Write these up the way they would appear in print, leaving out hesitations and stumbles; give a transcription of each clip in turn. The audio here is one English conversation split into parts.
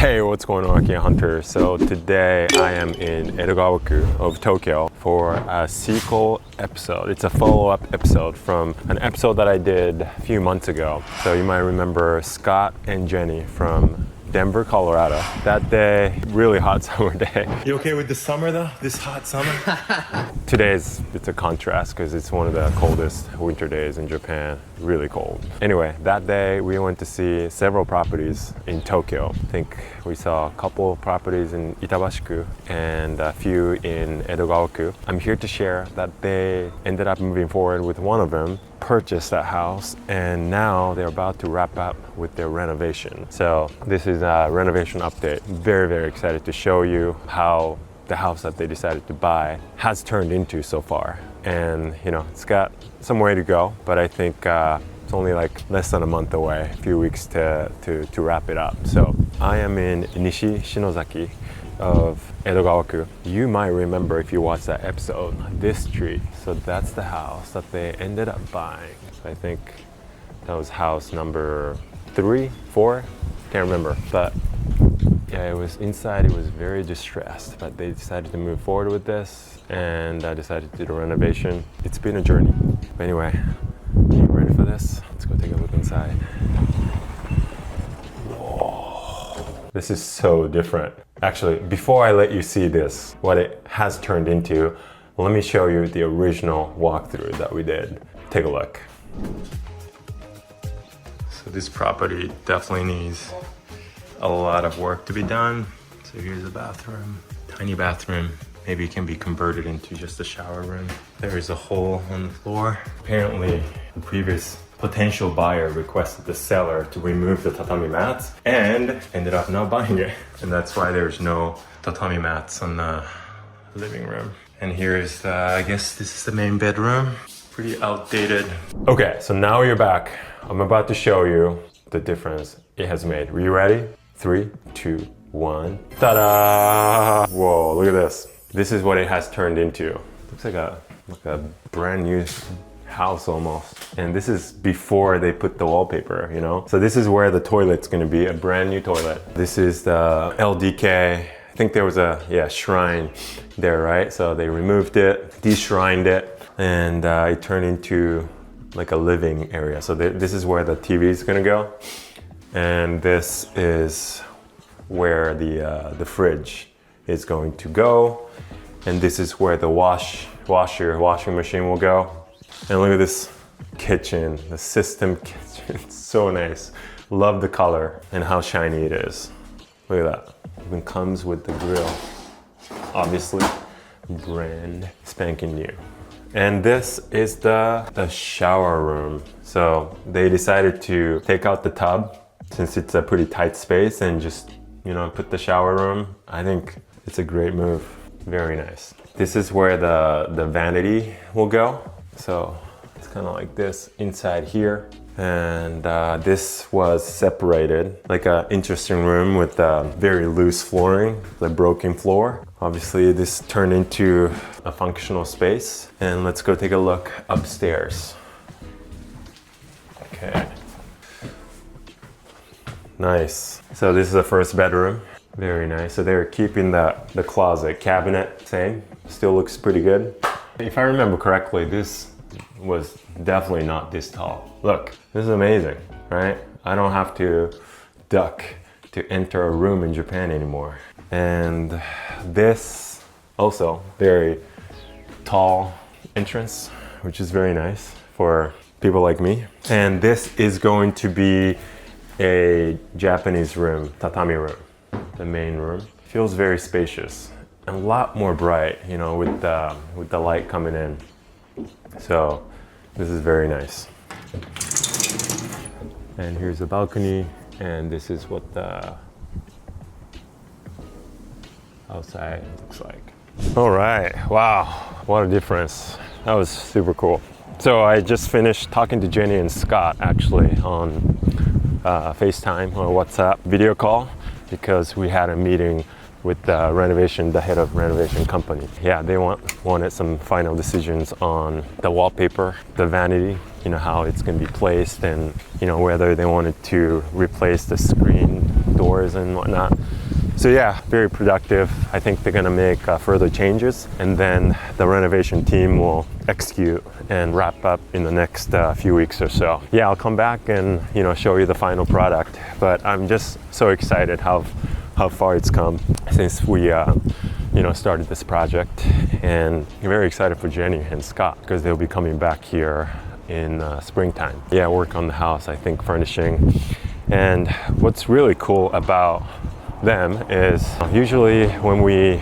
Hey, what's going on, Akiya Hunter? So today I am in Edogawaku of Tokyo for a sequel episode. It's a follow-up episode from an episode that I did a few months ago. So you might remember Scott and Jenny from Denver, Colorado. That day, really hot summer day. You okay with the summer though? This hot summer? It's a contrast because it's one of the coldest winter days in Japan. Really cold. Anyway, that day we went to see several properties in Tokyo. I think we saw a couple of properties in Itabashiku and a few in Edogawaku. I'm here to share that they ended up moving forward with one of them, purchased that house, and now they're about to wrap up with their renovation. So this is a renovation update. Very, very excited to show you how the house that they decided to buy has turned into so far. And you know, it's got some way to go, but I think it's only like less than a month away, a few weeks to wrap it up. So I am in Nishi Shinozaki of Edogawaku. You might remember if you watched that episode, this tree. So that's the house that they ended up buying. So I think that was house number 3, 4, can't remember. But yeah, it was inside, it was very distressed, but they decided to move forward with this and I decided to do the renovation. It's been a journey. But anyway, are you ready for this? Let's go take a look inside. This is so different. Actually, before I let you see this, what it has turned into, let me show you the original walkthrough that we did. Take a look. So this property definitely needs a lot of work to be done. So here's a bathroom, tiny bathroom. Maybe it can be converted into just a shower room. There is a hole on the floor. Apparently, the previous potential buyer requested the seller to remove the tatami mats and ended up not buying it. And that's why there's no tatami mats on the living room. And here's, I guess this is the main bedroom. Pretty outdated. Okay, so now you're back. I'm about to show you the difference it has made. Are you ready? 3, 2, 1. Ta-da! Whoa, look at this. This is what it has turned into. Looks like a brand new house almost. And this is before they put the wallpaper, you know? So this is where the toilet's gonna be, a brand new toilet. This is the LDK. I think there was a shrine there, right? So they removed it, de-shrined it, and it turned into like a living area. So this is where the TV is gonna go. And this is where the fridge is going to go. And this is where the washing machine will go. And look at this kitchen, the system kitchen. It's so nice. Love the color and how shiny it is. Look at that. It even comes with the grill. Obviously, brand spanking new. And this is the shower room. So they decided to take out the tub since it's a pretty tight space and just, you know, put the shower room. I think it's a great move. Very nice. This is where the vanity will go. So it's kind of like this inside here. And this was separated, like an interesting room with very loose flooring, the broken floor. Obviously this turned into a functional space. And let's go take a look upstairs. Okay. Nice. So this is the first bedroom. Very nice. So they're keeping the closet cabinet same. Still looks pretty good. If I remember correctly, this was definitely not this tall. Look, this is amazing, right? I don't have to duck to enter a room in Japan anymore. And this also very tall entrance, which is very nice for people like me. And this is going to be a Japanese room, tatami room, the main room. Feels very spacious and a lot more bright, you know, with the light coming in. So this is very nice. And here's the balcony, and this is what the outside looks like. All right, wow, what a difference. That was super cool. So I just finished talking to Jenny and Scott actually on FaceTime or WhatsApp video call because we had a meeting with the head of renovation company. Yeah, they wanted some final decisions on the wallpaper, the vanity, you know, how it's gonna be placed, and you know, whether they wanted to replace the screen doors and whatnot. So yeah, very productive. I think they're gonna make further changes, and then the renovation team will execute and wrap up in the next few weeks or so. Yeah, I'll come back and show you the final product. But I'm just so excited how far it's come since we started this project, and very excited for Jenny and Scott because they'll be coming back here in springtime. Yeah, work on the house, I think, furnishing. And what's really cool about them is usually when we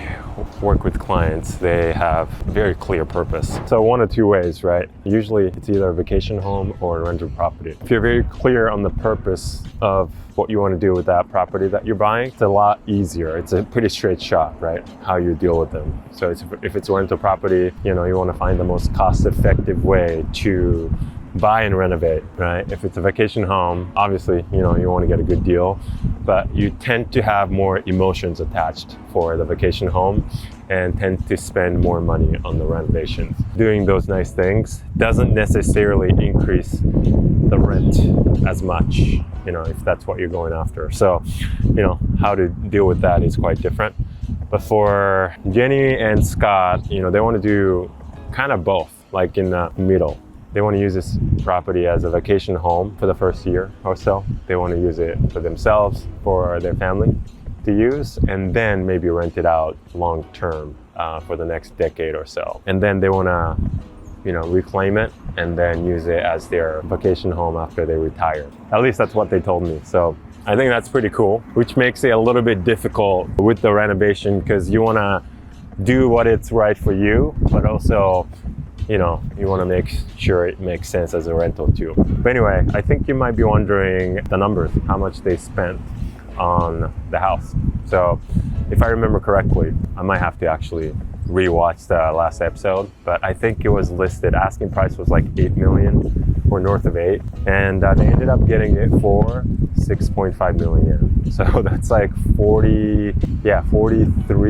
work with clients, they have very clear purpose. So one of two ways, right? Usually it's either a vacation home or a rental property. If you're very clear on the purpose of what you want to do with that property that you're buying, it's a lot easier. It's a pretty straight shot, right? How you deal with them. So if it's a rental property, you want to find the most cost-effective way to buy and renovate, right? If it's a vacation home, obviously, you want to get a good deal, but you tend to have more emotions attached for the vacation home and tend to spend more money on the renovations. Doing those nice things doesn't necessarily increase the rent as much, if that's what you're going after. So, how to deal with that is quite different. But for Jenny and Scott, they want to do kind of both, like in the middle. They want to use this property as a vacation home for the first year or so. They want to use it for themselves, for their family to use, and then maybe rent it out long term for the next decade or so. And then they want to, reclaim it and then use it as their vacation home after they retire. At least that's what they told me. So I think that's pretty cool, which makes it a little bit difficult with the renovation because you want to do what it's right for you, but also you want to make sure it makes sense as a rental too. But anyway, I think you might be wondering the numbers, how much they spent on the house. So if I remember correctly, I might have to actually rewatch the last episode, but I think it was listed, asking price was like 8 million or north of 8, and they ended up getting it for 6.5 million. So that's like 43,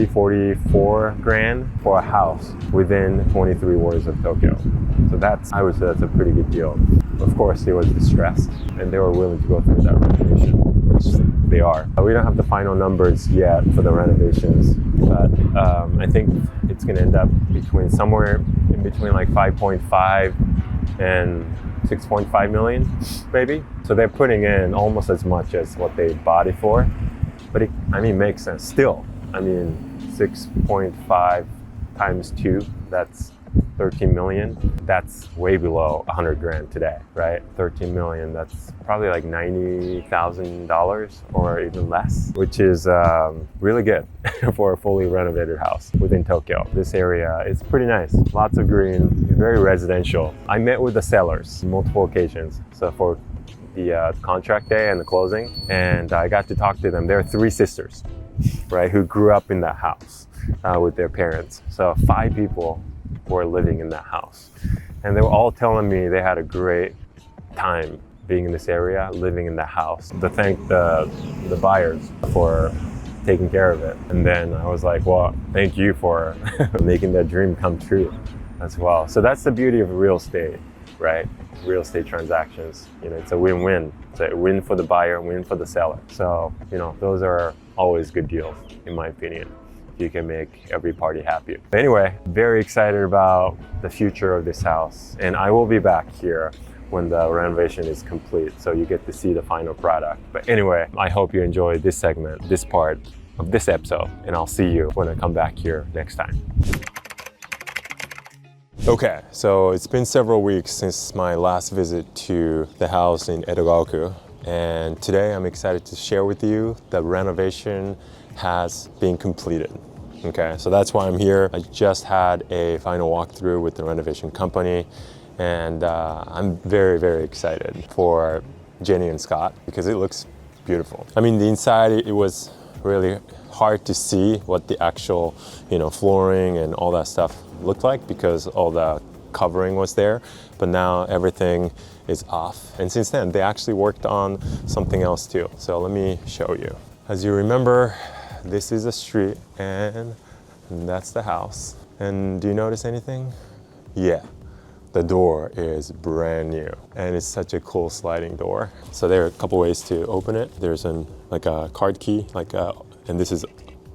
44 grand for a house within 23 wards of Tokyo. So I would say that's a pretty good deal. Of course, it was distressed and they were willing to go through that renovation, which they are. We don't have the final numbers yet for the renovations, but I think it's gonna end up somewhere in between like 5.5 and 6.5 million, maybe. So they're putting in almost as much as what they bought it for, but it makes sense. Still, 6.5 times 2, that's 13 million. That's way below 100 grand today, right? 13 million, that's probably like $90,000 or even less, which is really good for a fully renovated house within Tokyo. This area is pretty nice, lots of green, very residential. I met with the sellers on multiple occasions. So for the contract day and the closing, and I got to talk to them. They're 3 sisters, right, who grew up in that house with their parents. So 5 people were living in that house, and they were all telling me they had a great time being in this area, living in the house. To thank the buyers for taking care of it. And then I was like, well, thank you for making that dream come true as well. So that's the beauty of real estate, right? Real estate transactions, it's a win-win. It's a win for the buyer, win for the seller. So, those are always good deals, in my opinion. You can make every party happy. Anyway, very excited about the future of this house, and I will be back here when the renovation is complete, so you get to see the final product. But anyway, I hope you enjoyed this segment, this part of this episode, and I'll see you when I come back here next time. Okay, so it's been several weeks since my last visit to the house in Edogaoku, and today I'm excited to share with you the renovation has been completed. Okay, so that's why I'm here. I just had a final walkthrough with the renovation company, and I'm very, very excited for Jenny and Scott because it looks beautiful. The inside, it was really hard to see what the actual, flooring and all that stuff looked like because all the covering was there, but now everything is off. And since then, they actually worked on something else too. So let me show you. As you remember, this is a street and that's the house. And do you notice anything? Yeah, the door is brand new and it's such a cool sliding door. So there are a couple ways to open it. There's like a card key, and this is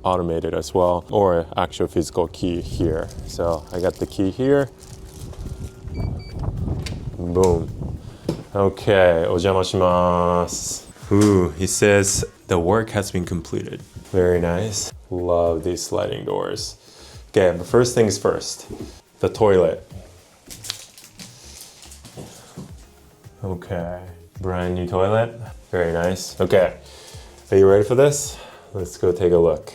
automated as well, or actual physical key here. So I got the key here. Boom. Okay, お邪魔します. Ooh, he says the work has been completed. Very nice. Love these sliding doors. Okay, but first things first, the toilet. Okay, brand new toilet. Very nice. Okay, are you ready for this? Let's go take a look.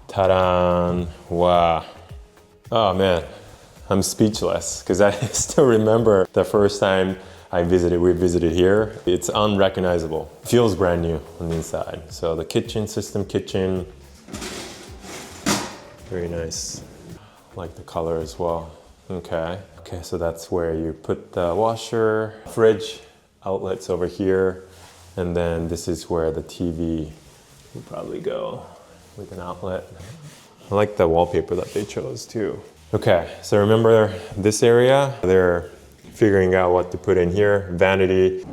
Ta-da! Wow. Oh man, I'm speechless because I still remember the first time we visited here. It's unrecognizable. Feels brand new on the inside. So the kitchen, very nice. Like the color as well. Okay, so that's where you put the washer, fridge, outlets over here, and then this is where the TV will probably go with an outlet. I like the wallpaper that they chose too. Okay, so remember this area? They're figuring out what to put in here. Vanity.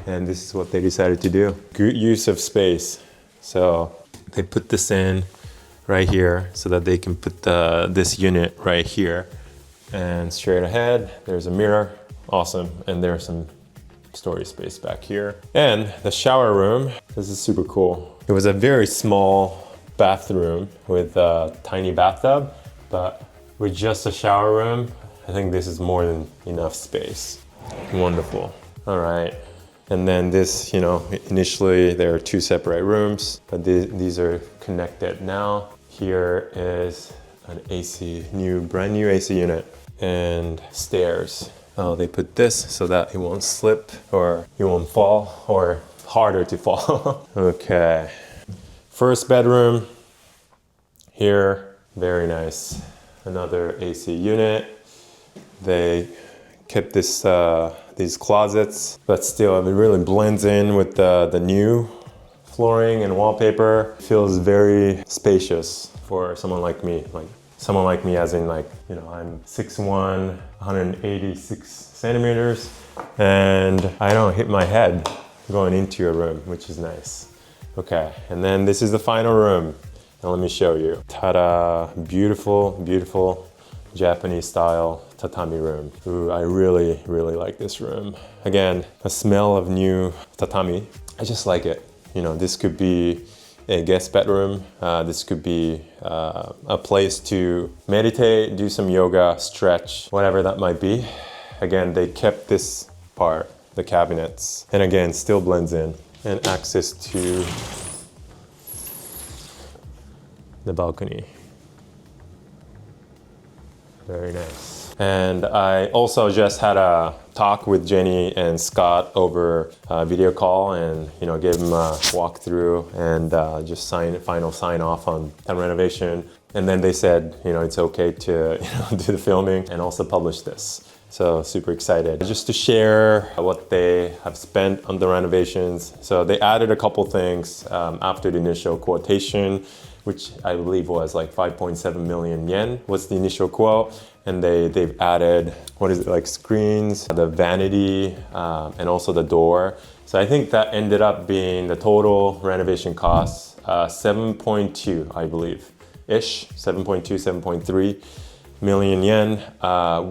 And this is what they decided to do. Good use of space. So they put this in right here so that they can put this unit right here. And straight ahead, there's a mirror. Awesome. And there's some storage space back here. And the shower room, this is super cool. It was a very small bathroom with a tiny bathtub, but with just a shower room, I think this is more than enough space. Wonderful. All right. And then this, initially there are two separate rooms, but these are connected now. Here is an brand new AC unit and stairs. Oh, they put this so that it won't slip or you won't fall, or harder to fall. Okay. First bedroom here, very nice. Another AC unit. They kept these closets, but still it really blends in with the new flooring and wallpaper. Feels very spacious for someone like me. Someone like me as in I'm 6'1", 186 centimeters, and I don't hit my head going into your room, which is nice. Okay, and then this is the final room. Now let me show you. Ta-da, beautiful, beautiful Japanese style tatami room. Ooh, I really, really like this room. Again, a smell of new tatami. I just like it. This could be a guest bedroom. This could be a place to meditate, do some yoga, stretch, whatever that might be. Again, they kept this part, the cabinets, and again, still blends in. And access to the balcony. Very nice. And I also just had a talk with Jenny and Scott over video call, and gave them a walkthrough and just final sign off on the renovation. And then they said, it's okay to do the filming and also publish this. So super excited just to share what they have spent on the renovations. So they added a couple things after the initial quotation, which I believe was like 5.7 million yen was the initial quote. And they've added, screens, the vanity, and also the door. So I think that ended up being the total renovation cost, 7.2, I believe, 7.2, 7.3 million yen,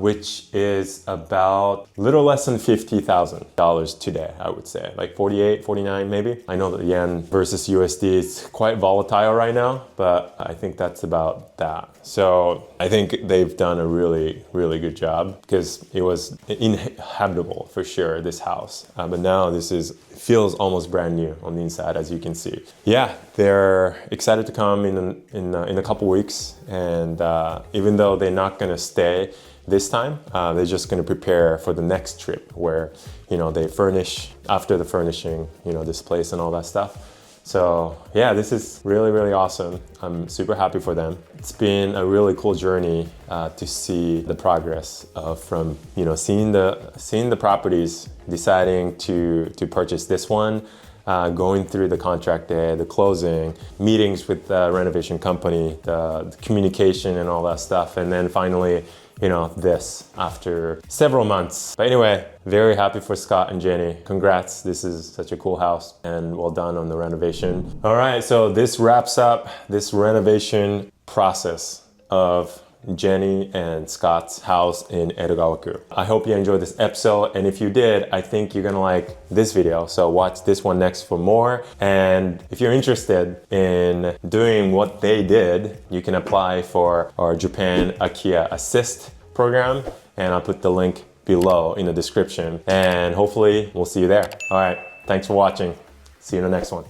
which is about a little less than $50,000 today, I would say, like 48, 49 maybe. I know that yen versus USD is quite volatile right now, but I think that's about that. So I think they've done a really, really good job because it was inhabitable for sure, this house. But now feels almost brand new on the inside, as you can see. Yeah, they're excited to come in a couple weeks, and even though they're not gonna stay this time, they're just gonna prepare for the next trip where they furnish after the furnishing, this place and all that stuff. So yeah, this is really, really awesome. I'm super happy for them. It's been a really cool journey to see the progress from seeing the properties, deciding to purchase this one, going through the contract day, the closing, meetings with the renovation company, the communication and all that stuff, and then finally you know, this after several months. But anyway, very happy for Scott and Jenny. Congrats, this is such a cool house and well done on the renovation. All right, so this wraps up this renovation process of Jenny and Scott's house in Edogawaku. I hope you enjoyed this episode, and if you did, I think you're gonna like this video, so watch this one next for more. And if you're interested in doing what they did, you can apply for our Japan Akiya Assist program, and I'll put the link below in the description, and hopefully we'll see you there. All right, thanks for watching. See you in the next one.